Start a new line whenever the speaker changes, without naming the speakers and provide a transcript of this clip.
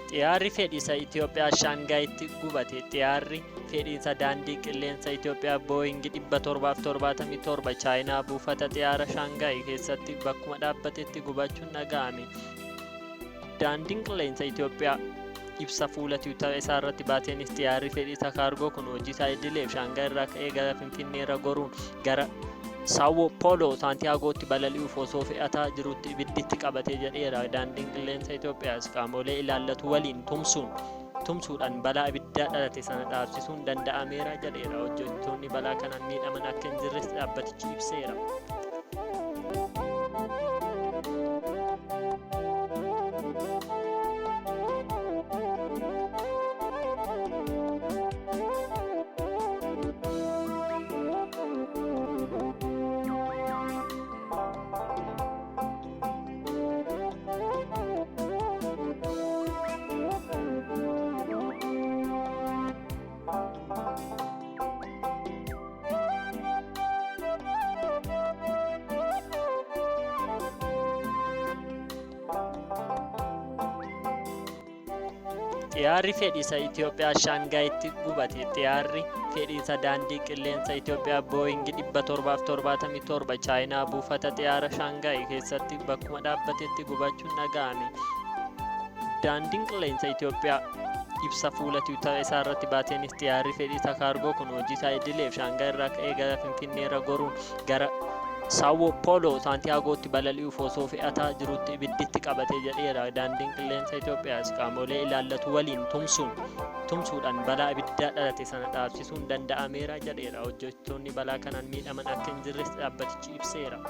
Xiyyaarri fedhiisa Itoophiyaa Shaangaayitti gubate. Xiyyaarri fedhiisa daandii qilleensa Itoophiyaa Booying 777 Chaayinaa buufata xiyyaara Shaangaay keessatti bakkuma dhaabbatetti gubachuun dhaga'ame. Daandiin qilleensa Itoophiyaa ibsa fuula Tiwiitara isaa irratti baateenis xiyyaarri fedhiisa kaargoo kun hojii isaa idileef Shaangaay irraa ka'ee gara Finfinneerra goruun gara Sao Paulo Santiagotti balali'uuf osoo fe'ataa jirutti ibidditti qabatee jedheera. Daandiin qilleensa Itoophiyaas qaamolee ilaallatu waliin tumsuudhaan balaa ibiddaa dhalate sana dhaabsisuun danda'ameera jedheera. Hojjettoonni balaa kanaan miidhaman akka hin jirres dhaabbatichi ibseera. Xiyyaarri fedhiisa Itoophiyaa Shaangaayitti gubate. Xiyyaarri fedhiisa daandii qilleensa Itoophiyaa Booying 777 Chaayinaa buufata xiyyaara Shaangaay keessatti bakkuma dhaabbatetti gubachuun dhaga'ame. Daandiin qilleensa Itoophiyaa ibsa fuula Tiwiitara isaa irratti baateenis xiyyaarri fedhiisa kaargoo kun hojii isaa idileef Shaangaay irraa ka'ee gara Finfinneerra goruun gara Sao Paulo Santiagotti balali'uuf osoo fe'ataa jirutti ibidditti qabatee jedheera. Daandiin qilleensa Itoophiyaas qaamolee ilaallatu waliin tumsuudhaan balaa ibiddaa dhalate sana dhaabsisuun danda'ameera jedheera. Hojjettoonni balaa kanaan miidhaman akka hin jirres dhaabbatichi ibseera.